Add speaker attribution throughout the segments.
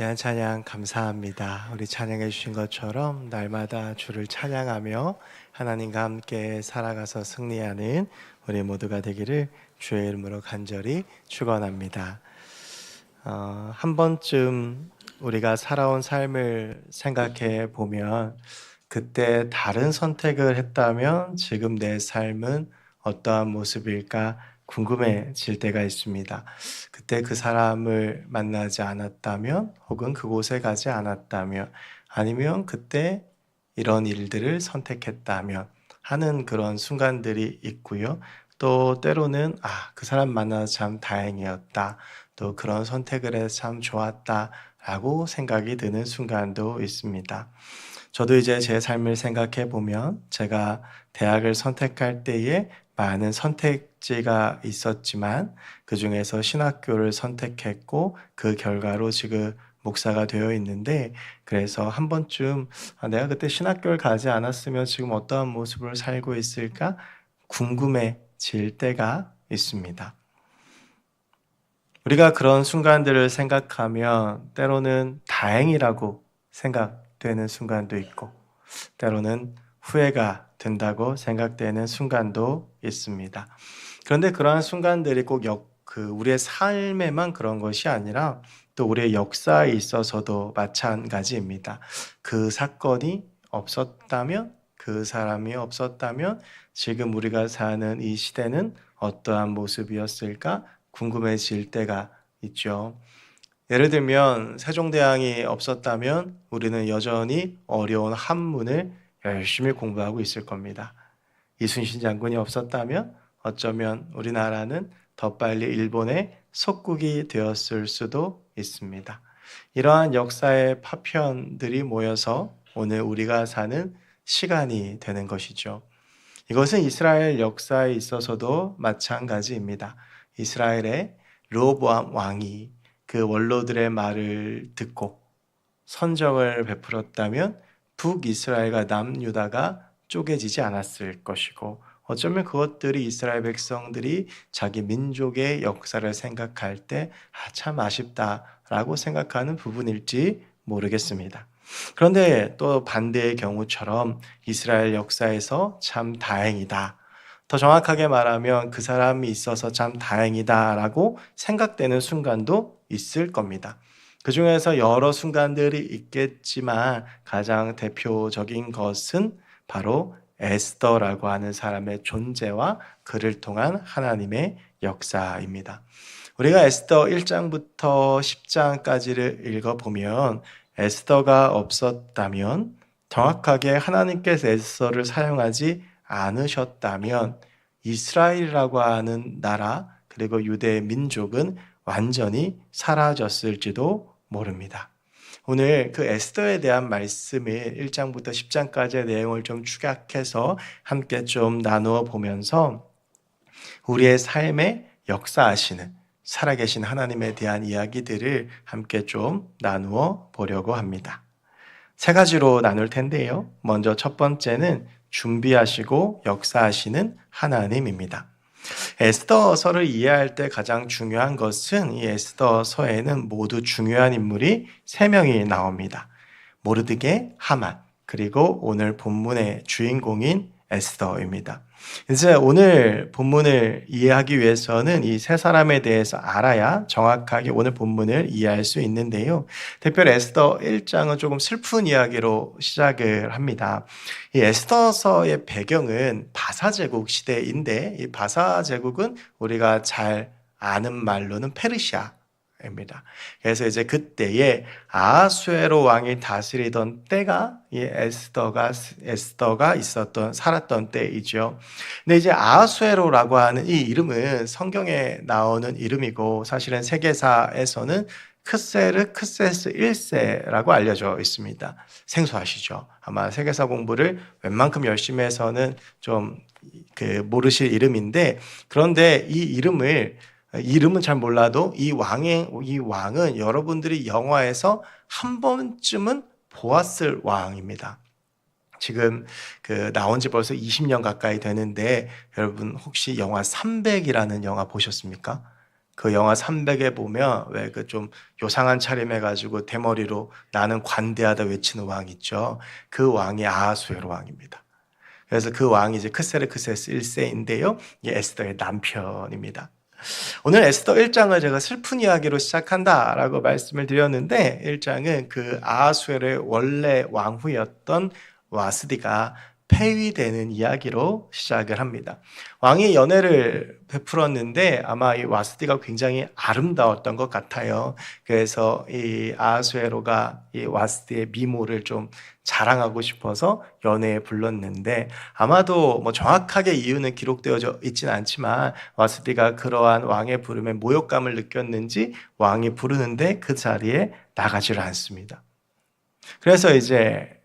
Speaker 1: 귀한 찬양 감사합니다. 우리 찬양해 주신 것처럼 날마다 주를 찬양하며 하나님과 함께 살아가서 승리하는 우리 모두가 되기를 주의 이름으로 간절히 축원합니다. 한 번쯤 우리가 살아온 삶을 생각해 보면 그때 다른 선택을 했다면 지금 내 삶은 어떠한 모습일까 궁금해질 때가 있습니다. 그때 그 사람을 만나지 않았다면 혹은 그곳에 가지 않았다면 아니면 그때 이런 일들을 선택했다면 하는 그런 순간들이 있고요. 또 때로는 그 사람 만나서 참 다행이었다. 또 그런 선택을 해서 참 좋았다 라고 생각이 드는 순간도 있습니다. 저도 이제 제 삶을 생각해 보면 제가 대학을 선택할 때에 많은 선택지가 있었지만 그 중에서 신학교를 선택했고 그 결과로 지금 목사가 되어 있는데, 그래서 한 번쯤 내가 그때 신학교를 가지 않았으면 지금 어떠한 모습을 살고 있을까 궁금해질 때가 있습니다. 우리가 그런 순간들을 생각하면 때로는 다행이라고 생각되는 순간도 있고 때로는 후회가 된다고 생각되는 순간도 있습니다. 그런데 그러한 순간들이 꼭 우리의 삶에만 그런 것이 아니라 또 우리의 역사에 있어서도 마찬가지입니다. 그 사건이 없었다면, 그 사람이 없었다면 지금 우리가 사는 이 시대는 어떠한 모습이었을까 궁금해질 때가 있죠. 예를 들면 세종대왕이 없었다면 우리는 여전히 어려운 한문을 열심히 공부하고 있을 겁니다. 이순신 장군이 없었다면 어쩌면 우리나라는 더 빨리 일본의 속국이 되었을 수도 있습니다. 이러한 역사의 파편들이 모여서 오늘 우리가 사는 시간이 되는 것이죠. 이것은 이스라엘 역사에 있어서도 마찬가지입니다. 이스라엘의 르호보암 왕이 그 원로들의 말을 듣고 선정을 베풀었다면 북이스라엘과 남유다가 쪼개지지 않았을 것이고, 어쩌면 그것들이 이스라엘 백성들이 자기 민족의 역사를 생각할 때 참 아쉽다라고 생각하는 부분일지 모르겠습니다. 그런데 또 반대의 경우처럼 이스라엘 역사에서 참 다행이다, 더 정확하게 말하면 그 사람이 있어서 참 다행이다라고 생각되는 순간도 있을 겁니다. 그 중에서 여러 순간들이 있겠지만 가장 대표적인 것은 바로 에스더라고 하는 사람의 존재와 그를 통한 하나님의 역사입니다. 우리가 에스더 1장부터 10장까지를 읽어보면 에스더가 없었다면, 정확하게 하나님께서 에스더를 사용하지 않으셨다면 이스라엘이라고 하는 나라 그리고 유대 민족은 완전히 사라졌을지도 모릅니다. 오늘 그 에스더에 대한 말씀을 1장부터 10장까지의 내용을 좀 축약해서 함께 좀 나누어 보면서 우리의 삶에 역사하시는 살아계신 하나님에 대한 이야기들을 함께 좀 나누어 보려고 합니다. 세 가지로 나눌 텐데요. 먼저 첫 번째는 준비하시고 역사하시는 하나님입니다. 에스더서를 이해할 때 가장 중요한 것은 이 에스더서에는 모두 중요한 인물이 3명이 나옵니다. 모르드게, 하만, 그리고 오늘 본문의 주인공인 에스더입니다. 이제 오늘 본문을 이해하기 위해서는 이 세 사람에 대해서 알아야 정확하게 오늘 본문을 이해할 수 있는데요. 특별히 에스더 1장은 조금 슬픈 이야기로 시작을 합니다. 이 에스더서의 배경은 바사제국 시대인데, 이 바사제국은 우리가 잘 아는 말로는 페르시아 입니다. 그래서 이제 그때에 아하수에로 왕이 다스리던 때가 이 에스더가 살았던 때이죠. 근데 이제 아하수에로라고 하는 이 이름은 성경에 나오는 이름이고 사실은 세계사에서는 크세스 1세라고 알려져 있습니다. 생소하시죠? 아마 세계사 공부를 웬만큼 열심히 해서는 좀 모르실 이름인데, 그런데 이 이름은 잘 몰라도 이 왕은 여러분들이 영화에서 한 번쯤은 보았을 왕입니다. 지금 나온 지 벌써 20년 가까이 되는데 여러분 혹시 영화 300이라는 영화 보셨습니까? 그 영화 300에 보면 왜 그 좀 요상한 차림해가지고 대머리로 나는 관대하다 외치는 왕 있죠. 그 왕이 아하수에로 왕입니다. 그래서 그 왕이 이제 크세르크세스 1세인데요. 이게 에스더의 남편입니다. 오늘 에스더 1장을 제가 슬픈 이야기로 시작한다라고 말씀을 드렸는데 1장은 그 아하수에로의 원래 왕후였던 와스디가 폐위되는 이야기로 시작을 합니다. 왕이 연애를 베풀었는데 아마 이 와스디가 굉장히 아름다웠던 것 같아요. 그래서 이 아하수에로가 이 와스디의 미모를 좀 자랑하고 싶어서 연애에 불렀는데 아마도 뭐 정확하게 이유는 기록되어 있지는 않지만 와스디가 그러한 왕의 부름에 모욕감을 느꼈는지 왕이 부르는데 그 자리에 나가지를 않습니다. 그래서 이제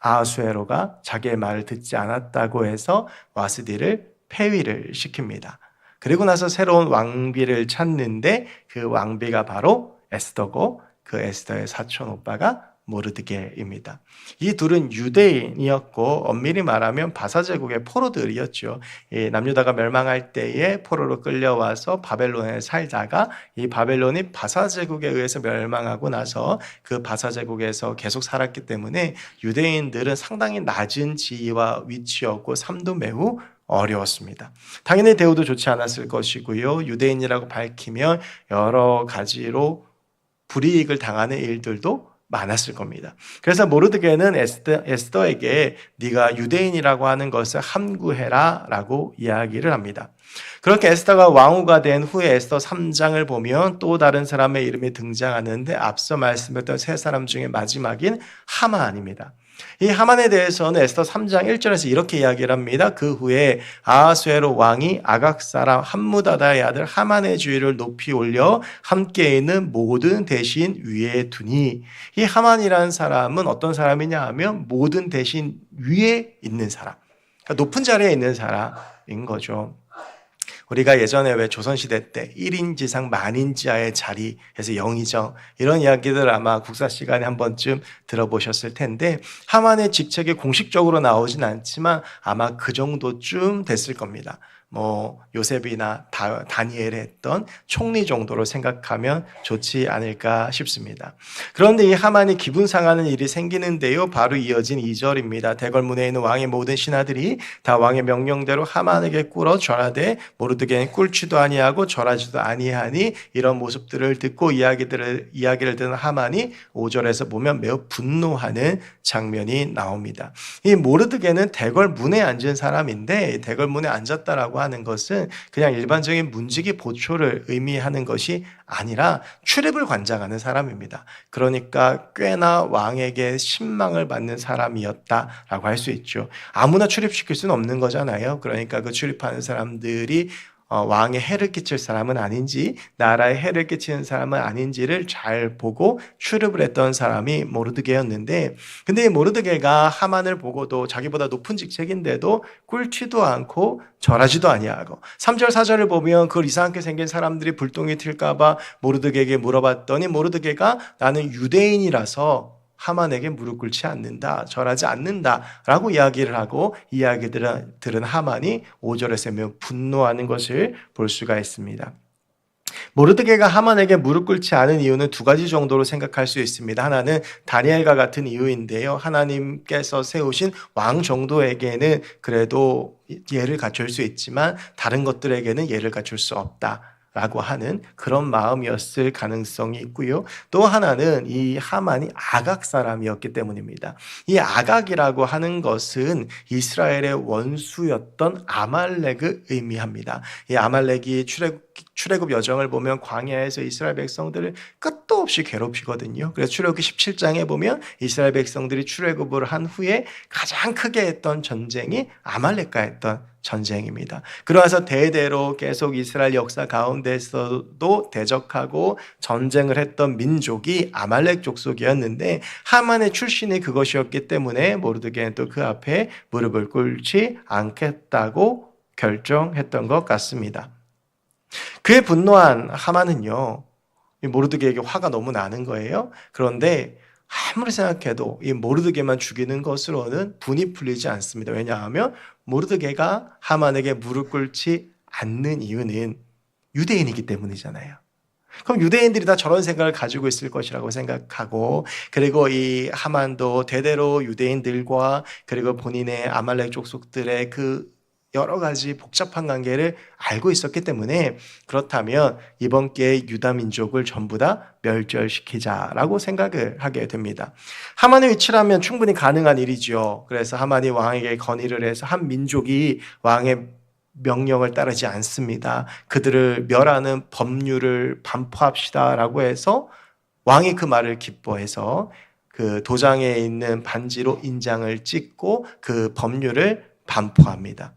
Speaker 1: 아하수에로가 자기의 말을 듣지 않았다고 해서 와스디를 폐위를 시킵니다. 그리고 나서 새로운 왕비를 찾는데 그 왕비가 바로 에스더고 그 에스더의 사촌 오빠가 모르드게입니다. 이 둘은 유대인이었고 엄밀히 말하면 바사제국의 포로들이었죠. 남유다가 멸망할 때에 포로로 끌려와서 바벨론에 살다가 이 바벨론이 바사제국에 의해서 멸망하고 나서 그 바사제국에서 계속 살았기 때문에 유대인들은 상당히 낮은 지위와 위치였고 삶도 매우 어려웠습니다. 당연히 대우도 좋지 않았을 것이고요. 유대인이라고 밝히면 여러 가지로 불이익을 당하는 일들도 많았을 겁니다. 그래서 모르드게는 에스더에게 네가 유대인이라고 하는 것을 함구해라 라고 이야기를 합니다. 그렇게 에스더가 왕후가 된 후에 에스더 3장을 보면 또 다른 사람의 이름이 등장하는데 앞서 말씀드렸던 세 사람 중에 마지막인 하만입니다. 이 하만에 대해서는 에스더 3장 1절에서 이렇게 이야기를 합니다. 그 후에 아하수에로 왕이 아각 사람 함무다다의 아들 하만의 주위를 높이 올려 함께 있는 모든 대신 위에 두니, 이 하만이라는 사람은 어떤 사람이냐 하면 모든 대신 위에 있는 사람, 그러니까 높은 자리에 있는 사람인 거죠. 우리가 예전에 왜 조선시대 때 1인지상 만인지하의 자리, 그래서 영의정 이런 이야기들 아마 국사 시간에 한 번쯤 들어보셨을 텐데 하만의 직책이 공식적으로 나오진 않지만 아마 그 정도쯤 됐을 겁니다. 뭐 요셉이나 다니엘이 했던 총리 정도로 생각하면 좋지 않을까 싶습니다. 그런데 이 하만이 기분 상하는 일이 생기는데요. 바로 이어진 2절입니다. 대궐문에 있는 왕의 모든 신하들이 다 왕의 명령대로 하만에게 꿇어 절하되 모르드게는 꿇지도 아니하고 절하지도 아니하니, 이런 모습들을 듣고 이야기를 듣는 하만이 5절에서 보면 매우 분노하는 장면이 나옵니다. 이 모르드게는 대궐문에 앉은 사람인데 대궐문에 앉았다라고 하는 것은 그냥 일반적인 문지기 보초를 의미하는 것이 아니라 출입을 관장하는 사람입니다. 그러니까 꽤나 왕에게 신망을 받는 사람이었다라고 할 수 있죠. 아무나 출입시킬 수는 없는 거잖아요. 그러니까 그 출입하는 사람들이 왕에 해를 끼칠 사람은 아닌지 나라에 해를 끼치는 사람은 아닌지를 잘 보고 출입을 했던 사람이 모르드게였는데, 근데 이 모르드게가 하만을 보고도 자기보다 높은 직책인데도 꿇지도 않고 절하지도 아니하고 3절 4절을 보면 그걸 이상하게 생긴 사람들이 불똥이 튈까 봐 모르드게에게 물어봤더니 모르드게가 나는 유대인이라서 하만에게 무릎 꿇지 않는다, 절하지 않는다 라고 이야기를 하고, 이야기들은 들은 하만이 5절에서 매우 분노하는 것을 볼 수가 있습니다. 모르드게가 하만에게 무릎 꿇지 않은 이유는 두 가지 정도로 생각할 수 있습니다. 하나는 다니엘과 같은 이유인데요. 하나님께서 세우신 왕 정도에게는 그래도 예를 갖출 수 있지만 다른 것들에게는 예를 갖출 수 없다 라고 하는 그런 마음이었을 가능성이 있고요. 또 하나는 이 하만이 아각 사람이었기 때문입니다. 이 아각이라고 하는 것은 이스라엘의 원수였던 아말렉을 의미합니다. 이 아말렉이 출애굽 여정을 보면 광야에서 이스라엘 백성들을 끝도 없이 괴롭히거든요. 그래서 출애굽기 17장에 보면 이스라엘 백성들이 출애굽을 한 후에 가장 크게 했던 전쟁이 아말렉과 했던 전쟁입니다. 그러면서 대대로 계속 이스라엘 역사 가운데서도 대적하고 전쟁을 했던 민족이 아말렉 족속이었는데 하만의 출신이 그것이었기 때문에 모르드게는 또 그 앞에 무릎을 꿇지 않겠다고 결정했던 것 같습니다. 그의 분노한 하만은요, 모르드게에게 화가 너무 나는 거예요. 그런데 아무리 생각해도 이 모르드게만 죽이는 것으로는 분이 풀리지 않습니다. 왜냐하면 모르드게가 하만에게 무릎 꿇지 않는 이유는 유대인이기 때문이잖아요. 그럼 유대인들이 다 저런 생각을 가지고 있을 것이라고 생각하고, 그리고 이 하만도 대대로 유대인들과 그리고 본인의 아말렉 족속들의 그 여러 가지 복잡한 관계를 알고 있었기 때문에, 그렇다면 이번 기회에 유다 민족을 전부 다 멸절시키자라고 생각을 하게 됩니다. 하만의 위치라면 충분히 가능한 일이죠. 그래서 하만이 왕에게 건의를 해서 한 민족이 왕의 명령을 따르지 않습니다. 그들을 멸하는 법률을 반포합시다라고 해서 왕이 그 말을 기뻐해서 그 도장에 있는 반지로 인장을 찍고 그 법률을 반포합니다.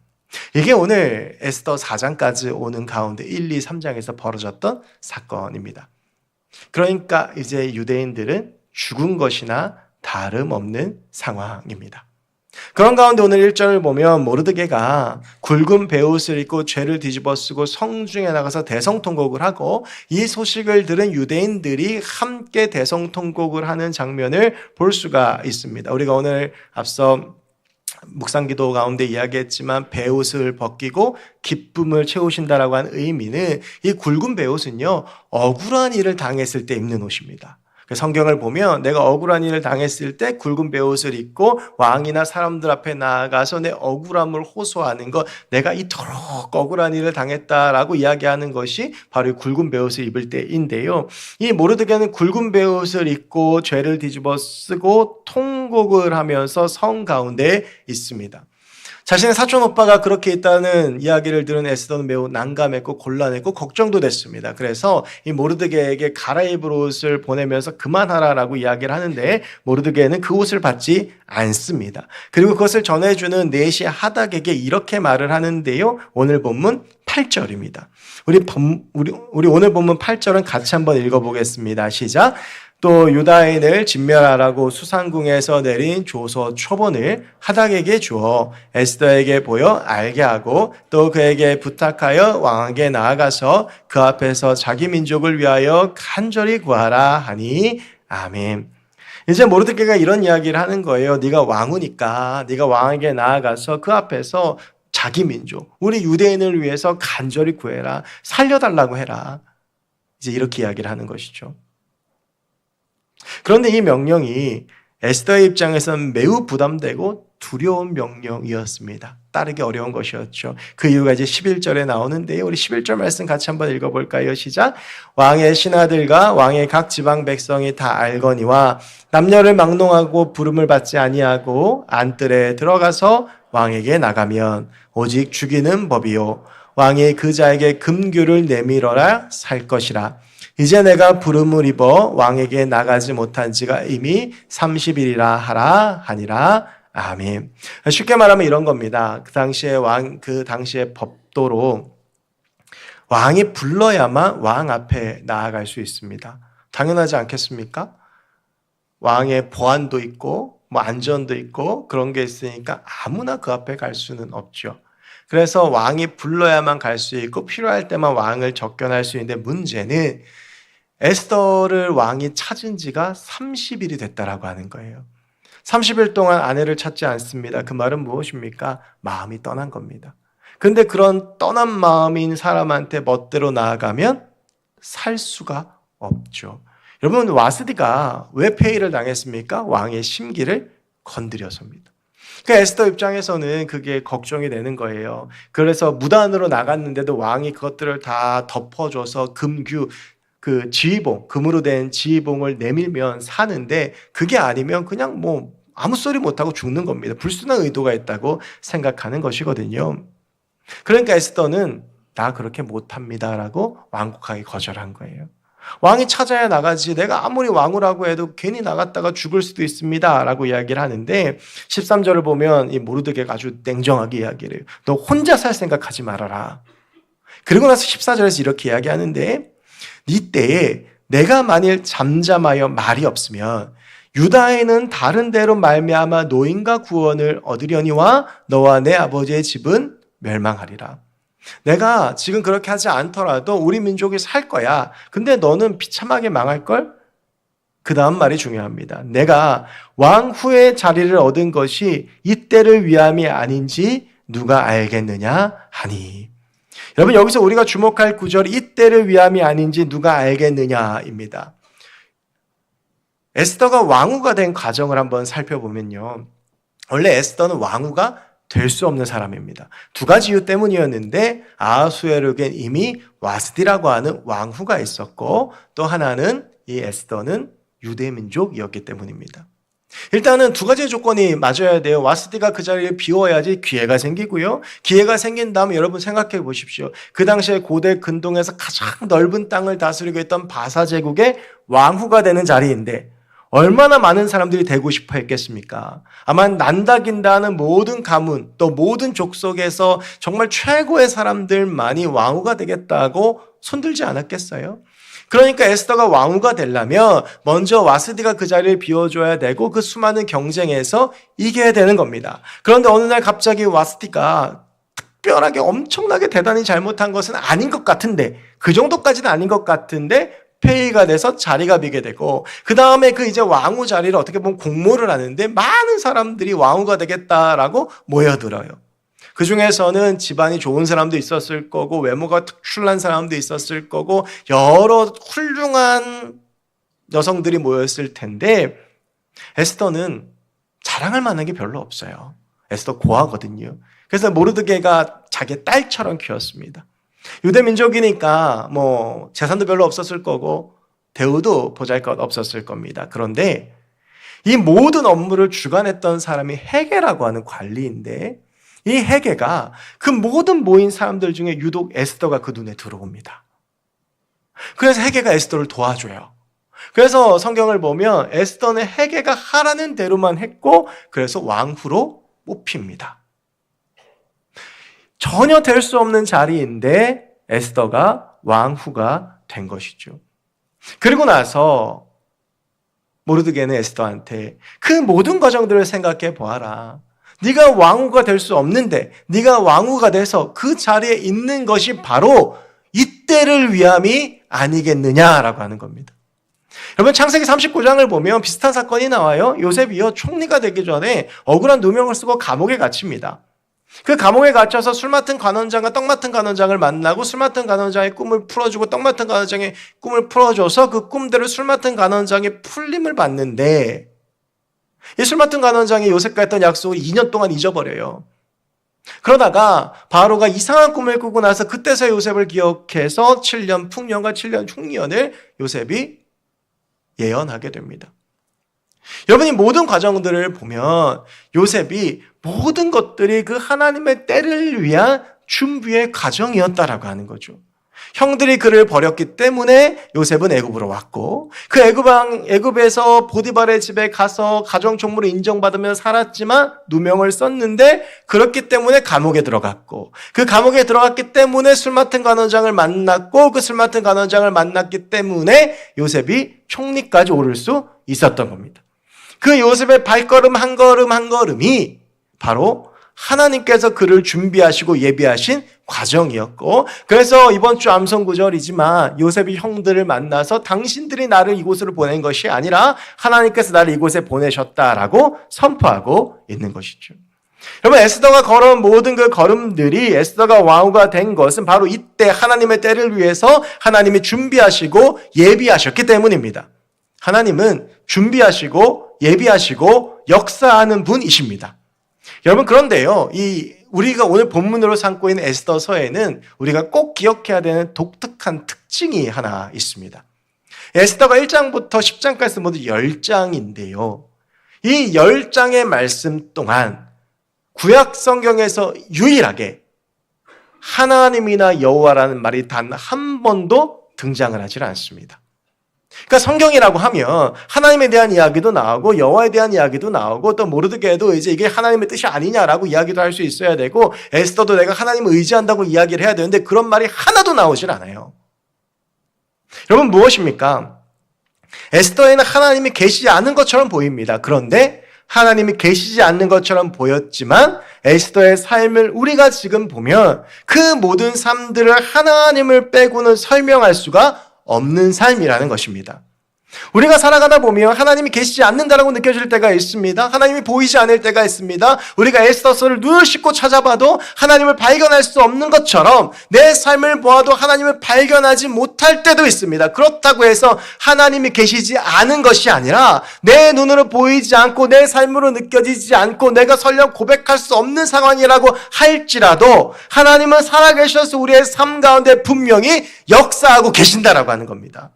Speaker 1: 이게 오늘 에스더 4장까지 오는 가운데 1, 2, 3장에서 벌어졌던 사건입니다. 그러니까 이제 유대인들은 죽은 것이나 다름없는 상황입니다. 그런 가운데 오늘 1절을 보면 모르드게가 굵은 베옷을 입고 죄를 뒤집어 쓰고 성중에 나가서 대성통곡을 하고, 이 소식을 들은 유대인들이 함께 대성통곡을 하는 장면을 볼 수가 있습니다. 우리가 오늘 앞서 묵상기도 가운데 이야기했지만 베옷을 벗기고 기쁨을 채우신다라고 한 의미는, 이 굵은 베옷은요 억울한 일을 당했을 때 입는 옷입니다. 성경을 보면 내가 억울한 일을 당했을 때 굵은 베옷을 입고 왕이나 사람들 앞에 나아가서 내 억울함을 호소하는 것, 내가 이토록 억울한 일을 당했다라고 이야기하는 것이 바로 이 굵은 베옷을 입을 때인데요. 이 모르드게는 굵은 베옷을 입고 죄를 뒤집어 쓰고 통곡을 하면서 성 가운데 있습니다. 자신의 사촌 오빠가 그렇게 있다는 이야기를 들은 에스더는 매우 난감했고 곤란했고 걱정도 됐습니다. 그래서 이 모르드게에게 갈아입을 옷을 보내면서 그만하라라고 이야기를 하는데, 모르드게는 그 옷을 받지 않습니다. 그리고 그것을 전해주는 네시 하닥에게 이렇게 말을 하는데요. 오늘 본문 8절입니다. 우리 오늘 본문 8절은 같이 한번 읽어보겠습니다. 시작. 또 유다인을 진멸하라고 수상궁에서 내린 조서 초본을 하닥에게 주어 에스더에게 보여 알게 하고, 또 그에게 부탁하여 왕에게 나아가서 그 앞에서 자기 민족을 위하여 간절히 구하라 하니 아멘. 이제 모르드게가 이런 이야기를 하는 거예요. 네가 왕이니까 네가 왕에게 나아가서 그 앞에서 자기 민족, 우리 유대인을 위해서 간절히 구해라, 살려달라고 해라. 이제 이렇게 이야기를 하는 것이죠. 그런데 이 명령이 에스더의 입장에서는 매우 부담되고 두려운 명령이었습니다. 따르기 어려운 것이었죠. 그 이유가 이제 11절에 나오는데요. 우리 11절 말씀 같이 한번 읽어볼까요? 시작. 왕의 신하들과 왕의 각 지방 백성이 다 알거니와 남녀를 막론하고 부름을 받지 아니하고 안뜰에 들어가서 왕에게 나가면 오직 죽이는 법이요 왕이 그 자에게 금규를 내밀어라 살 것이라. 이제 내가 부름을 입어 왕에게 나가지 못한 지가 이미 30일이라 하라 하니라. 아멘. 쉽게 말하면 이런 겁니다. 그 당시의 법도로 왕이 불러야만 왕 앞에 나아갈 수 있습니다. 당연하지 않겠습니까? 왕의 보안도 있고 안전도 있고 그런 게 있으니까 아무나 그 앞에 갈 수는 없죠. 그래서 왕이 불러야만 갈 수 있고 필요할 때만 왕을 접견할 수 있는데, 문제는 에스더를 왕이 찾은 지가 30일이 됐다라고 하는 거예요. 30일 동안 아내를 찾지 않습니다. 그 말은 무엇입니까? 마음이 떠난 겁니다. 근데 그런 떠난 마음인 사람한테 멋대로 나아가면 살 수가 없죠. 여러분, 와스디가 왜 폐위를 당했습니까? 왕의 심기를 건드려서입니다. 그러니까 에스더 입장에서는 그게 걱정이 되는 거예요. 그래서 무단으로 나갔는데도 왕이 그것들을 다 덮어줘서 금규, 그 지휘봉, 금으로 된 지휘봉을 내밀면 사는데, 그게 아니면 그냥 아무 소리 못하고 죽는 겁니다. 불순한 의도가 있다고 생각하는 것이거든요. 그러니까 에스더는 나 그렇게 못합니다라고 완곡하게 거절한 거예요. 왕이 찾아야 나가지, 내가 아무리 왕후라고 해도 괜히 나갔다가 죽을 수도 있습니다 라고 이야기를 하는데, 13절을 보면 이 모르드게가 아주 냉정하게 이야기를 해요. 너 혼자 살 생각하지 말아라. 그리고 나서 14절에서 이렇게 이야기하는데, 네 때에 내가 만일 잠잠하여 말이 없으면 유다인은 다른 데로 말미암아 노인과 구원을 얻으려니와 너와 내 아버지의 집은 멸망하리라. 내가 지금 그렇게 하지 않더라도 우리 민족이 살 거야. 근데 너는 비참하게 망할걸? 그 다음 말이 중요합니다. 내가 왕 후의 자리를 얻은 것이 이때를 위함이 아닌지 누가 알겠느냐 하니. 여러분 여기서 우리가 주목할 구절이 이때를 위함이 아닌지 누가 알겠느냐입니다. 에스더가 왕후가 된 과정을 한번 살펴보면요. 원래 에스더는 왕후가 될 수 없는 사람입니다. 두 가지 이유 때문이었는데 아하수에르에겐 이미 와스디라고 하는 왕후가 있었고 또 하나는 이 에스더는 유대민족이었기 때문입니다. 일단은 두 가지 조건이 맞아야 돼요. 와스디가 그 자리를 비워야지 기회가 생기고요. 기회가 생긴 다음에 여러분 생각해 보십시오. 그 당시에 고대 근동에서 가장 넓은 땅을 다스리고 있던 바사 제국의 왕후가 되는 자리인데 얼마나 많은 사람들이 되고 싶어 했겠습니까? 아마 난다긴다 하는 모든 가문 또 모든 족속에서 정말 최고의 사람들만이 왕후가 되겠다고 손들지 않았겠어요? 그러니까 에스더가 왕후가 되려면 먼저 와스디가 그 자리를 비워줘야 되고 그 수많은 경쟁에서 이겨야 되는 겁니다. 그런데 어느 날 갑자기 와스디가 특별하게 엄청나게 대단히 잘못한 것은 아닌 것 같은데 그 정도까지는 아닌 것 같은데 폐위가 돼서 자리가 비게 되고 그 다음에 그 이제 왕후 자리를 어떻게 보면 공모를 하는데 많은 사람들이 왕후가 되겠다라고 모여들어요. 그 중에서는 집안이 좋은 사람도 있었을 거고 외모가 특출난 사람도 있었을 거고 여러 훌륭한 여성들이 모였을 텐데 에스더는 자랑할 만한 게 별로 없어요. 에스더 고아거든요. 그래서 모르드게가 자기 딸처럼 키웠습니다. 유대 민족이니까 뭐 재산도 별로 없었을 거고 대우도 보잘것 없었을 겁니다. 그런데 이 모든 업무를 주관했던 사람이 헤게라고 하는 관리인데 이 헤게가 그 모든 모인 사람들 중에 유독 에스더가 그 눈에 들어옵니다. 그래서 헤게가 에스더를 도와줘요. 그래서 성경을 보면 에스더는 헤게가 하라는 대로만 했고 그래서 왕후로 뽑힙니다. 전혀 될 수 없는 자리인데 에스더가 왕후가 된 것이죠. 그리고 나서 모르드게는 에스더한테 그 모든 과정들을 생각해 보아라. 네가 왕후가 될 수 없는데 네가 왕후가 돼서 그 자리에 있는 것이 바로 이때를 위함이 아니겠느냐라고 하는 겁니다. 여러분 창세기 39장을 보면 비슷한 사건이 나와요. 요셉이요 총리가 되기 전에 억울한 누명을 쓰고 감옥에 갇힙니다. 그 감옥에 갇혀서 술 맡은 관원장과 떡 맡은 관원장을 만나고 술 맡은 관원장의 꿈을 풀어주고 떡 맡은 관원장의 꿈을 풀어줘서 그 꿈대로 술 맡은 관원장의 풀림을 받는데 이 술 맡은 관원장이 요셉과 했던 약속을 2년 동안 잊어버려요. 그러다가 바로가 이상한 꿈을 꾸고 나서 그때서 요셉을 기억해서 7년 풍년과 7년 흉년을 요셉이 예언하게 됩니다. 여러분이 모든 과정들을 보면 요셉이 모든 것들이 그 하나님의 때를 위한 준비의 과정이었다라고 하는 거죠. 형들이 그를 버렸기 때문에 요셉은 애굽으로 왔고 그 애굽에서 보디발의 집에 가서 가정총무를 인정받으며 살았지만 누명을 썼는데 그렇기 때문에 감옥에 들어갔고 그 감옥에 들어갔기 때문에 술 맡은 관원장을 만났고 그 술 맡은 관원장을 만났기 때문에 요셉이 총리까지 오를 수 있었던 겁니다. 그 요셉의 발걸음 한 걸음 한 걸음이 바로 하나님께서 그를 준비하시고 예비하신 과정이었고 그래서 이번 주 암송 구절이지만 요셉이 형들을 만나서 당신들이 나를 이곳으로 보낸 것이 아니라 하나님께서 나를 이곳에 보내셨다라고 선포하고 있는 것이죠. 여러분 에스더가 걸어온 모든 그 걸음들이 에스더가 왕후가 된 것은 바로 이때 하나님의 때를 위해서 하나님이 준비하시고 예비하셨기 때문입니다. 하나님은 준비하시고 예비하시고 역사하는 분이십니다. 여러분 그런데요, 우리가 오늘 본문으로 삼고 있는 에스더서에는 우리가 꼭 기억해야 되는 독특한 특징이 하나 있습니다. 에스더가 1장부터 10장까지 모두 10장인데요. 이 10장의 말씀 동안 구약 성경에서 유일하게 하나님이나 여호와라는 말이 단 한 번도 등장을 하지 않습니다. 그러니까 성경이라고 하면 하나님에 대한 이야기도 나오고 여호와에 대한 이야기도 나오고 또 모르드게도 이제 이게 하나님의 뜻이 아니냐라고 이야기도 할 수 있어야 되고 에스더도 내가 하나님을 의지한다고 이야기를 해야 되는데 그런 말이 하나도 나오질 않아요. 여러분 무엇입니까? 에스더에는 하나님이 계시지 않은 것처럼 보입니다. 그런데 하나님이 계시지 않는 것처럼 보였지만 에스더의 삶을 우리가 지금 보면 그 모든 삶들을 하나님을 빼고는 설명할 수가 없는 삶이라는 것입니다. 우리가 살아가다 보면 하나님이 계시지 않는다라고 느껴질 때가 있습니다. 하나님이 보이지 않을 때가 있습니다. 우리가 에스더서를 눈을 씻고 찾아봐도 하나님을 발견할 수 없는 것처럼 내 삶을 보아도 하나님을 발견하지 못할 때도 있습니다. 그렇다고 해서 하나님이 계시지 않은 것이 아니라 내 눈으로 보이지 않고 내 삶으로 느껴지지 않고 내가 설령 고백할 수 없는 상황이라고 할지라도 하나님은 살아계셔서 우리의 삶 가운데 분명히 역사하고 계신다라고 하는 겁니다.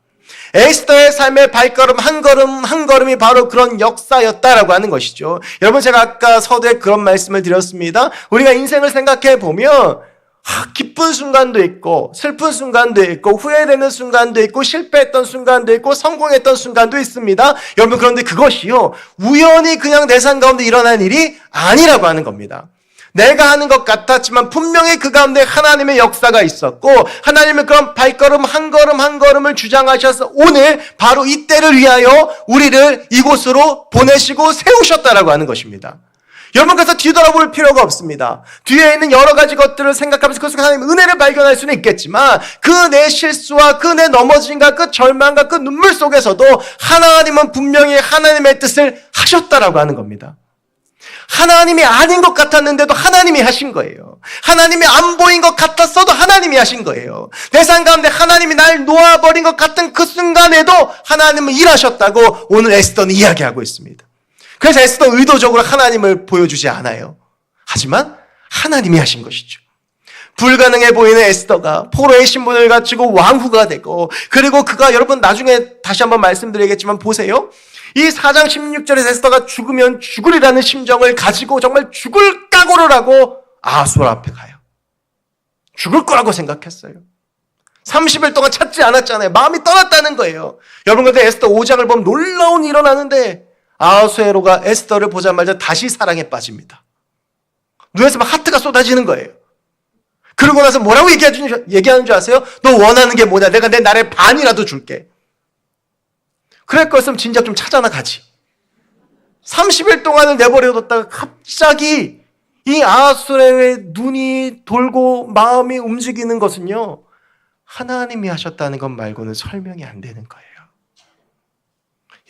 Speaker 1: 에스더의 삶의 발걸음 한 걸음 한 걸음이 바로 그런 역사였다라고 하는 것이죠. 여러분, 제가 아까 서두에 그런 말씀을 드렸습니다. 우리가 인생을 생각해 보면 기쁜 순간도 있고 슬픈 순간도 있고 후회되는 순간도 있고 실패했던 순간도 있고 성공했던 순간도 있습니다. 여러분, 그런데 그것이요 우연히 그냥 내 삶 가운데 일어난 일이 아니라고 하는 겁니다. 내가 하는 것 같았지만 분명히 그 가운데 하나님의 역사가 있었고 하나님의 그런 발걸음 한 걸음 한 걸음을 주장하셔서 오늘 바로 이때를 위하여 우리를 이곳으로 보내시고 세우셨다라고 하는 것입니다. 여러분, 그래서 뒤돌아볼 필요가 없습니다. 뒤에 있는 여러 가지 것들을 생각하면서 그 속에 하나님의 은혜를 발견할 수는 있겠지만 그 내 실수와 그 내 넘어짐과 그 절망과 그 눈물 속에서도 하나님은 분명히 하나님의 뜻을 하셨다라고 하는 겁니다. 하나님이 아닌 것 같았는데도 하나님이 하신 거예요. 하나님이 안 보인 것 같았어도 하나님이 하신 거예요. 내 삶 가운데 하나님이 날 놓아버린 것 같은 그 순간에도 하나님은 일하셨다고 오늘 에스더는 이야기하고 있습니다. 그래서 에스더 의도적으로 하나님을 보여주지 않아요. 하지만 하나님이 하신 것이죠. 불가능해 보이는 에스더가 포로의 신분을 갖추고 왕후가 되고, 그리고 그가, 여러분 나중에 다시 한번 말씀드리겠지만 보세요. 이 4장 16절에서 에스더가 죽으면 죽으리라는 심정을 가지고 정말 죽을 각오를 하고 아하수엘 앞에 가요. 죽을 거라고 생각했어요. 30일 동안 찾지 않았잖아요. 마음이 떠났다는 거예요. 여러분, 근데 에스더 5장을 보면 놀라운 일이 일어나는데 아하수에로가 에스더를 보자마자 다시 사랑에 빠집니다. 눈에서 막 하트가 쏟아지는 거예요. 그러고 나서 뭐라고 얘기하는 줄 아세요? 너 원하는 게 뭐냐? 내가 내 나라의 반이라도 줄게. 그럴 거였으면 진작 좀 찾아나 가지. 30일 동안을 내버려뒀다가 갑자기 이 아하수에로의 눈이 돌고 마음이 움직이는 것은요, 하나님이 하셨다는 것 말고는 설명이 안 되는 거예요.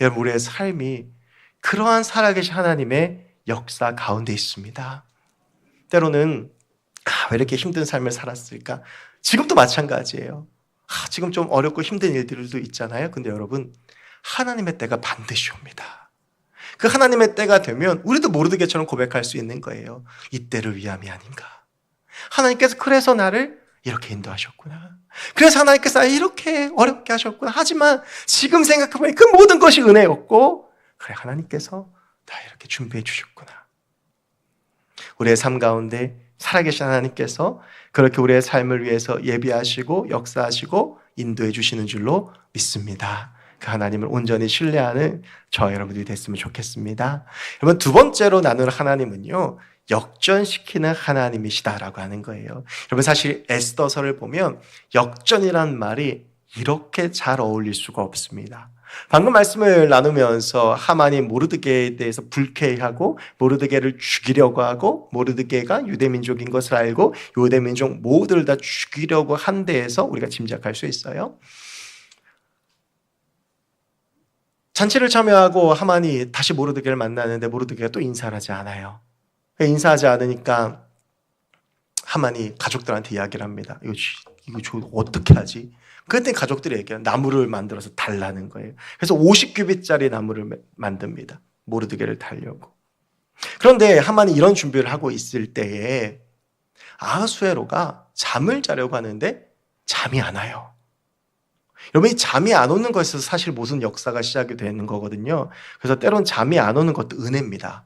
Speaker 1: 여러분, 우리의 삶이 그러한 살아계신 하나님의 역사 가운데 있습니다. 때로는 왜 이렇게 힘든 삶을 살았을까? 지금도 마찬가지예요. 지금 좀 어렵고 힘든 일들도 있잖아요. 근데 여러분, 하나님의 때가 반드시 옵니다. 그 하나님의 때가 되면 우리도 모르드게처럼 고백할 수 있는 거예요. 이 때를 위함이 아닌가. 하나님께서 그래서 나를 이렇게 인도하셨구나. 그래서 하나님께서 이렇게 어렵게 하셨구나. 하지만 지금 생각해보면 그 모든 것이 은혜였고, 그래, 하나님께서 다 이렇게 준비해 주셨구나. 우리의 삶 가운데 살아계신 하나님께서 그렇게 우리의 삶을 위해서 예비하시고 역사하시고 인도해 주시는 줄로 믿습니다. 그 하나님을 온전히 신뢰하는 저 여러분들이 됐으면 좋겠습니다. 여러분, 두 번째로 나눌 하나님은요, 역전시키는 하나님이시다라고 하는 거예요. 여러분, 사실 에스더서를 보면 역전이라는 말이 이렇게 잘 어울릴 수가 없습니다. 방금 말씀을 나누면서 하만이 모르드게에 대해서 불쾌해하고 모르드게를 죽이려고 하고, 모르드게가 유대민족인 것을 알고 유대민족 모두를 다 죽이려고 한 데에서 우리가 짐작할 수 있어요. 잔치를 참여하고 하만이 다시 모르드게를 만나는데 모르드게가 또 인사를 하지 않아요. 인사하지 않으니까 하만이 가족들한테 이야기를 합니다. 이거 어떻게 하지? 그때 가족들이 얘기해요. 나무를 만들어서 달라는 거예요. 그래서 50규빗짜리 나무를 만듭니다. 모르드게를 달려고. 그런데 하만이 이런 준비를 하고 있을 때에 아하수에로가 잠을 자려고 하는데 잠이 안 와요. 여러분, 이 잠이 안 오는 것에서 사실 무슨 역사가 시작이 되는 거거든요. 그래서 때론 잠이 안 오는 것도 은혜입니다.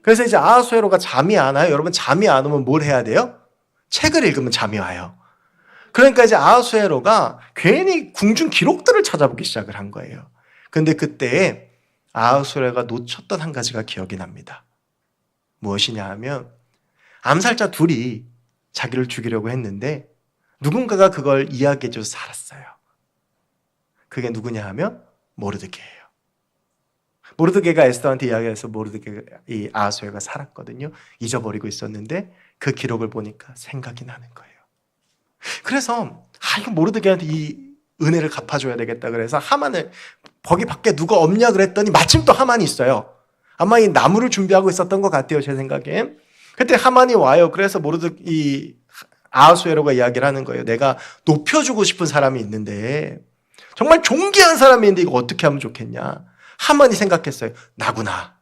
Speaker 1: 그래서 이제 아하수에로가 잠이 안 와요. 여러분, 잠이 안 오면 뭘 해야 돼요? 책을 읽으면 잠이 와요. 그러니까 이제 아하수에로가 괜히 궁중 기록들을 찾아보기 시작을 한 거예요. 근데 그때 아하수에로가 놓쳤던 한 가지가 기억이 납니다. 무엇이냐 하면 암살자 둘이 자기를 죽이려고 했는데 누군가가 그걸 이야기해줘서 살았어요. 그게 누구냐 하면 모르드게예요. 모르드게가 에스더한테 이야기해서 이 아하수에로가 살았거든요. 잊어버리고 있었는데 그 기록을 보니까 생각이 나는 거예요. 그래서 이거 모르드게한테 이 은혜를 갚아줘야 되겠다 그래서 하만을 거기 밖에 누가 없냐 그랬더니 마침 또 하만이 있어요. 아마 이 나무를 준비하고 있었던 것 같아요, 제 생각에. 그때 하만이 와요. 그래서 이 아하수에로가 이야기를 하는 거예요. 내가 높여주고 싶은 사람이 있는데 정말 존귀한 사람이 있는데 이거 어떻게 하면 좋겠냐. 하만이 생각했어요. 나구나.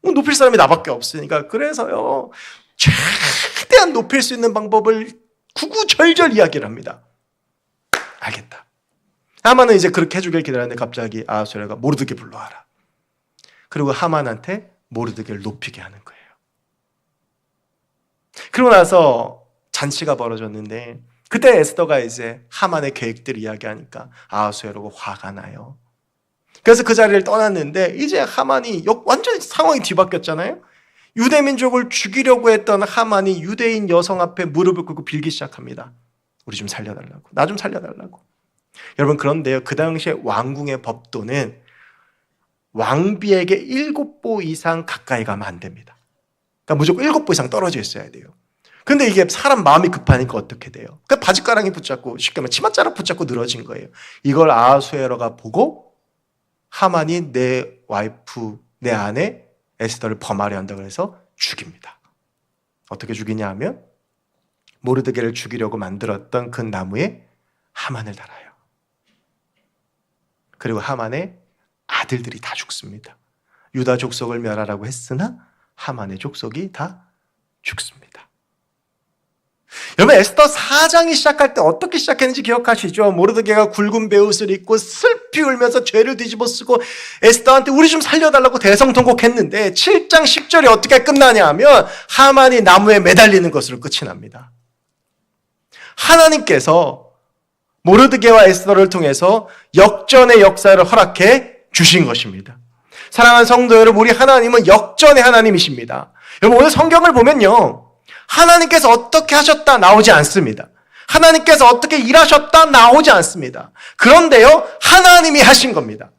Speaker 1: 높일 사람이 나밖에 없으니까. 그래서요, 최대한 높일 수 있는 방법을 구구절절 이야기를 합니다. 알겠다. 하만은 이제 그렇게 해주길 기다렸는데 갑자기 아하수에로가 모르드게 불러와라. 그리고 하만한테 모르드게를 높이게 하는 거예요. 그러고 나서 잔치가 벌어졌는데 그때 에스더가 이제 하만의 계획들을 이야기하니까 아하수에로가 화가 나요. 그래서 그 자리를 떠났는데 이제 하만이 완전히 상황이 뒤바뀌었잖아요. 유대 민족을 죽이려고 했던 하만이 유대인 여성 앞에 무릎을 꿇고 빌기 시작합니다. 우리 좀 살려달라고. 나 좀 살려달라고. 여러분, 그런데요, 그 당시에 왕궁의 법도는 왕비에게 7보 이상 가까이 가면 안 됩니다. 그러니까 무조건 7보 이상 떨어져 있어야 돼요. 근데 이게 사람 마음이 급하니까 어떻게 돼요? 그러니까 바지가랑이 붙잡고, 쉽게 말하면 치맛자락 붙잡고 늘어진 거예요. 이걸 아하수에로가 보고 하만이 내 와이프, 내 아내 에스더를 범하려 한다고 해서 죽입니다. 어떻게 죽이냐 하면 모르드게를 죽이려고 만들었던 그 나무에 하만을 달아요. 그리고 하만의 아들들이 다 죽습니다. 유다 족속을 멸하라고 했으나 하만의 족속이 다 죽습니다. 여러분, 에스더 4장이 시작할 때 어떻게 시작했는지 기억하시죠? 모르드게가 굵은 베옷을 입고 슬피 울면서 죄를 뒤집어 쓰고 에스더한테 우리 좀 살려달라고 대성통곡했는데 7장 10절이 어떻게 끝나냐 하면 하만이 나무에 매달리는 것으로 끝이 납니다. 하나님께서 모르드게와 에스더를 통해서 역전의 역사를 허락해 주신 것입니다. 사랑하는 성도 여러분, 우리 하나님은 역전의 하나님이십니다. 여러분, 오늘 성경을 보면요, 하나님께서 어떻게 하셨다 나오지 않습니다. 하나님께서 어떻게 일하셨다 나오지 않습니다. 그런데요, 하나님이 하신 겁니다.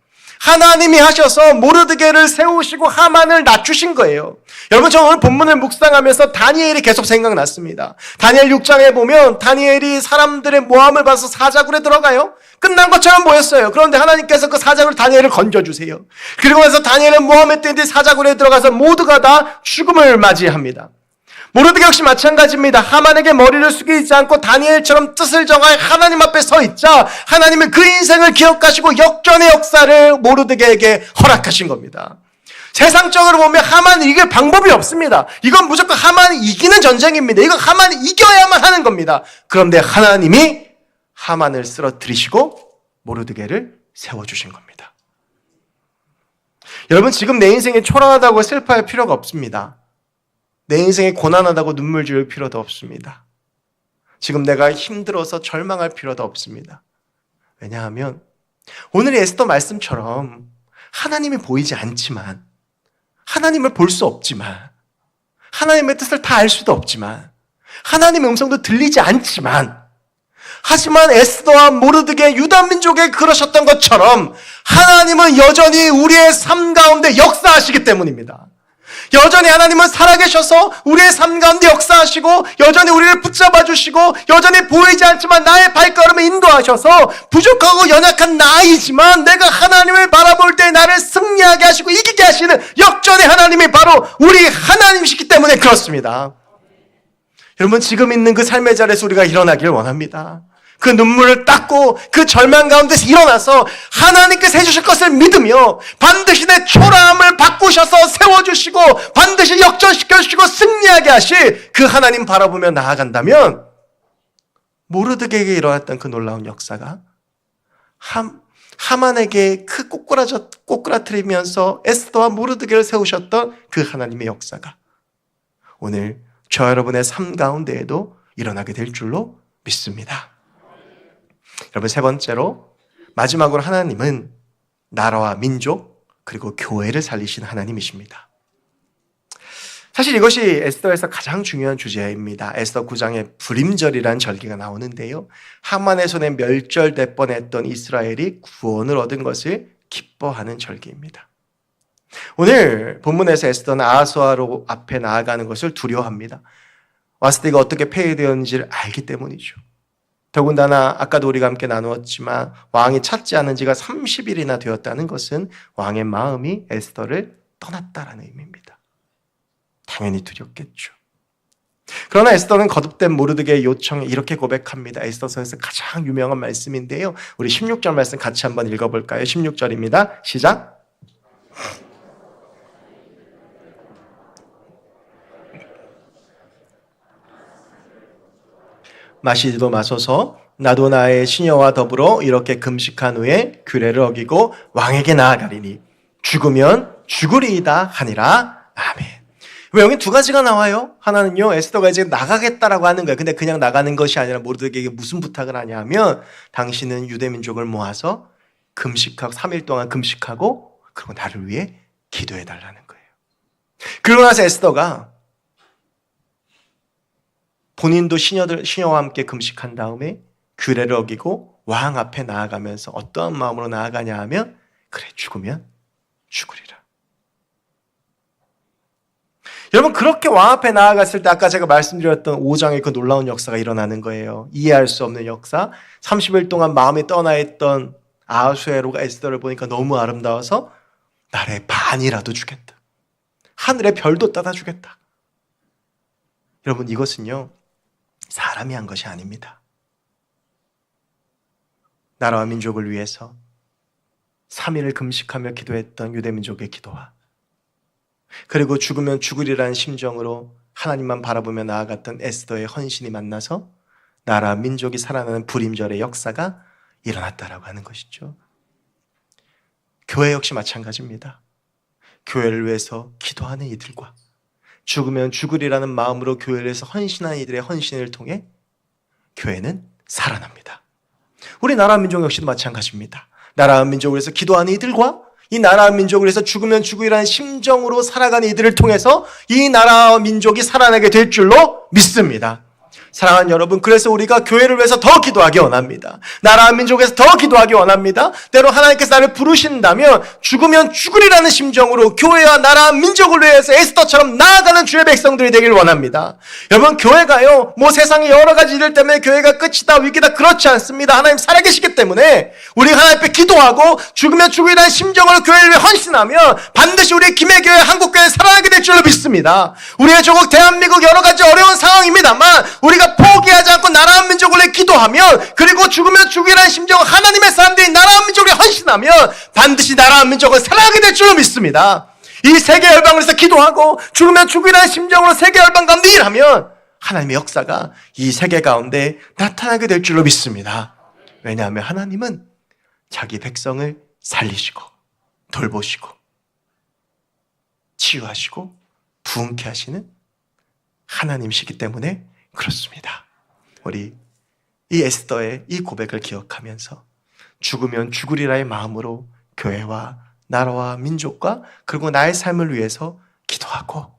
Speaker 1: 하나님이 하셔서 모르드게를 세우시고 하만을 낮추신 거예요. 여러분, 저 오늘 본문을 묵상하면서 다니엘이 계속 생각났습니다. 다니엘 6장에 보면 다니엘이 사람들의 모함을 봐서 사자굴에 들어가요. 끝난 것처럼 보였어요. 그런데 하나님께서 그 사자굴 다니엘을 건져주세요. 그리고 나서 다니엘은 모함했더니 사자굴에 들어가서 모두가 다 죽음을 맞이합니다. 모르드게 역시 마찬가지입니다. 하만에게 머리를 숙이지 않고 다니엘처럼 뜻을 정하여 하나님 앞에 서 있자 하나님은 그 인생을 기억하시고 역전의 역사를 모르드게에게 허락하신 겁니다. 세상적으로 보면 하만을 이길 방법이 없습니다. 이건 무조건 하만이 이기는 전쟁입니다. 이건 하만이 이겨야만 하는 겁니다. 그런데 하나님이 하만을 쓰러뜨리시고 모르드게를 세워주신 겁니다. 여러분, 지금 내 인생이 초라하다고 슬퍼할 필요가 없습니다. 내 인생이 고난하다고 눈물 지을 필요도 없습니다. 지금 내가 힘들어서 절망할 필요도 없습니다. 왜냐하면 오늘 에스더 말씀처럼 하나님이 보이지 않지만, 하나님을 볼 수 없지만, 하나님의 뜻을 다 알 수도 없지만, 하나님의 음성도 들리지 않지만, 하지만 에스더와 모르드게 유다 민족에 그러셨던 것처럼 하나님은 여전히 우리의 삶 가운데 역사하시기 때문입니다. 여전히 하나님은 살아계셔서 우리의 삶 가운데 역사하시고 여전히 우리를 붙잡아 주시고 여전히 보이지 않지만 나의 발걸음을 인도하셔서 부족하고 연약한 나이지만 내가 하나님을 바라볼 때 나를 승리하게 하시고 이기게 하시는 역전의 하나님이 바로 우리 하나님이시기 때문에 그렇습니다. 여러분, 지금 있는 그 삶의 자리에서 우리가 일어나기를 원합니다. 그 눈물을 닦고 그 절망 가운데서 일어나서 하나님께서 해주실 것을 믿으며 반드시 내 초라함을 바꾸셔서 세워주시고 반드시 역전시켜주시고 승리하게 하실 그 하나님 바라보며 나아간다면 모르드게에게 일어났던 그 놀라운 역사가 하만에게 그 꼬꾸라뜨리면서 에스더와 모르드게를 세우셨던 그 하나님의 역사가 오늘 저 여러분의 삶 가운데에도 일어나게 될 줄로 믿습니다. 여러분, 세 번째로 마지막으로 하나님은 나라와 민족 그리고 교회를 살리신 하나님이십니다. 사실 이것이 에스더에서 가장 중요한 주제입니다. 에스더 9장에 불임절이라는 절기가 나오는데요, 하만의 손에 멸절될 뻔했던 이스라엘이 구원을 얻은 것을 기뻐하는 절기입니다. 오늘 본문에서 에스더는 아하수아로 앞에 나아가는 것을 두려워합니다. 왔을 때 이가 어떻게 폐해되었는지를 알기 때문이죠. 더군다나 아까도 우리가 함께 나누었지만 왕이 찾지 않은 지가 30일이나 되었다는 것은 왕의 마음이 에스더를 떠났다라는 의미입니다. 당연히 두렵겠죠. 그러나 에스더는 거듭된 모르드게의 요청에 이렇게 고백합니다. 에스더서에서 가장 유명한 말씀인데요. 우리 16절 말씀 같이 한번 읽어볼까요? 16절입니다. 시작. 마시지도 마소서. 나도 나의 시녀와 더불어 이렇게 금식한 후에 규례를 어기고 왕에게 나아가리니 죽으면 죽으리이다 하니라. 아멘. 왜 여기 두 가지가 나와요? 하나는요, 에스더가 이제 나가겠다라고 하는 거예요. 근데 그냥 나가는 것이 아니라 모르드게에게 무슨 부탁을 하냐 하면 당신은 유대 민족을 모아서 금식하고 3일 동안 금식하고 그리고 나를 위해 기도해 달라는 거예요. 그러고 나서 에스더가 본인도 시녀와 함께 금식한 다음에 규례를 어기고 왕 앞에 나아가면서 어떠한 마음으로 나아가냐 하면 그래, 죽으면 죽으리라. 여러분, 그렇게 왕 앞에 나아갔을 때 아까 제가 말씀드렸던 5장의 그 놀라운 역사가 일어나는 거예요. 이해할 수 없는 역사. 30일 동안 마음이 떠나 있던 아하수에로가 에스더를 보니까 너무 아름다워서 나라의 반이라도 주겠다. 하늘의 별도 따다 주겠다. 여러분, 이것은요, 사람이 한 것이 아닙니다. 나라와 민족을 위해서 3일을 금식하며 기도했던 유대민족의 기도와 그리고 죽으면 죽으리라는 심정으로 하나님만 바라보며 나아갔던 에스더의 헌신이 만나서 나라 민족이 살아나는 불임절의 역사가 일어났다라고 하는 것이죠. 교회 역시 마찬가지입니다. 교회를 위해서 기도하는 이들과 죽으면 죽으리라는 마음으로 교회를 위해서 헌신하는 이들의 헌신을 통해 교회는 살아납니다. 우리 나라 민족 역시도 마찬가지입니다. 나라 민족을 위해서 기도하는 이들과 이 나라 민족을 위해서 죽으면 죽으리라는 심정으로 살아가는 이들을 통해서 이 나라 민족이 살아나게 될 줄로 믿습니다. 사랑하는 여러분, 그래서 우리가 교회를 위해서 더 기도하기 원합니다. 나라 민족에서 더 기도하기 원합니다. 때로 하나님께서 나를 부르신다면 죽으면 죽으리라는 심정으로 교회와 나라 민족을 위해서 에스더처럼 나아가는 주의 백성들이 되길 원합니다. 여러분, 교회가요, 뭐 세상의 여러 가지 일들 때문에 교회가 끝이다, 위기다, 그렇지 않습니다. 하나님 살아계시기 때문에 우리가 하나님 앞에 기도하고 죽으면 죽으리라는 심정으로 교회를 위해 헌신하면 반드시 우리의 김해교회, 한국교회 살아나게 될 줄로 믿습니다. 우리의 조국 대한민국 여러 가지 어려운 상황입니다만 우리가 포기하지 않고 나라 민족을 위해 기도하면, 그리고 죽으면 죽으리라는 심정으로 하나님의 사람들이 나라 민족을 헌신하면 반드시 나라 민족은 살아나게 될 줄로 믿습니다. 이 세계 열방을 위해서 기도하고 죽으면 죽으리라는 심정으로 세계 열방 가운데 일하면 하나님의 역사가 이 세계 가운데 나타나게 될 줄로 믿습니다. 왜냐하면 하나님은 자기 백성을 살리시고 돌보시고 치유하시고 부흥케 하시는 하나님이시기 때문에 그렇습니다. 우리 이 에스더의 이 고백을 기억하면서 죽으면 죽으리라의 마음으로 교회와 나라와 민족과 그리고 나의 삶을 위해서 기도하고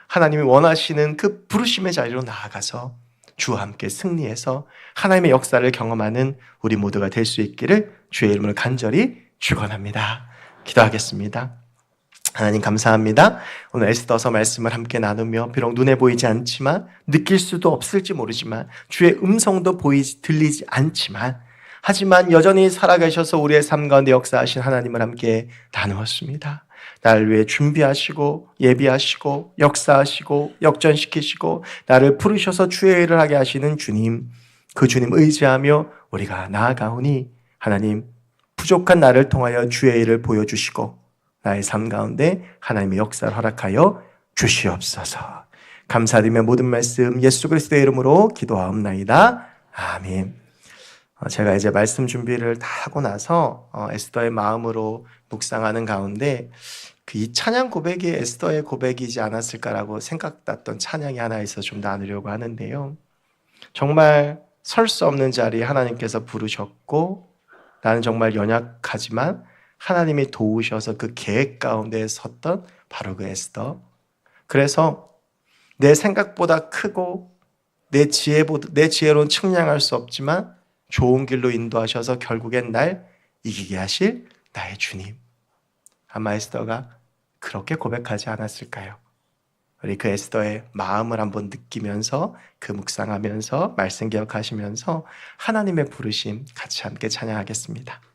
Speaker 1: 하나님이 원하시는 그 부르심의 자리로 나아가서 주와 함께 승리해서 하나님의 역사를 경험하는 우리 모두가 될 수 있기를 주의 이름으로 간절히 축원합니다. 기도하겠습니다. 하나님 감사합니다. 오늘 에스더서 말씀을 함께 나누며 비록 눈에 보이지 않지만 느낄 수도 없을지 모르지만 주의 음성도 들리지 않지만 하지만 여전히 살아계셔서 우리의 삶 가운데 역사하신 하나님을 함께 나누었습니다. 나를 위해 준비하시고 예비하시고 역사하시고 역전시키시고 나를 부르셔서 주의 일을 하게 하시는 주님, 그 주님 의지하며 우리가 나아가오니 하나님 부족한 나를 통하여 주의 일을 보여주시고 나의 삶 가운데 하나님의 역사를 허락하여 주시옵소서. 감사드리며 모든 말씀 예수 그리스도의 이름으로 기도하옵나이다. 아멘. 제가 이제 말씀 준비를 다 하고 나서 에스더의 마음으로 묵상하는 가운데 이 찬양 고백이 에스더의 고백이지 않았을까라고 생각났던 찬양이 하나 있어서 좀 나누려고 하는데요. 정말 설 수 없는 자리에 하나님께서 부르셨고 나는 정말 연약하지만 하나님이 도우셔서 그 계획 가운데 섰던 바로 그 에스더. 그래서 내 생각보다 크고 내 지혜로는 측량할 수 없지만 좋은 길로 인도하셔서 결국엔 날 이기게 하실 나의 주님. 아마 에스더가 그렇게 고백하지 않았을까요? 우리 그 에스더의 마음을 한번 느끼면서 그 묵상하면서 말씀 기억하시면서 하나님의 부르심 같이 함께 찬양하겠습니다.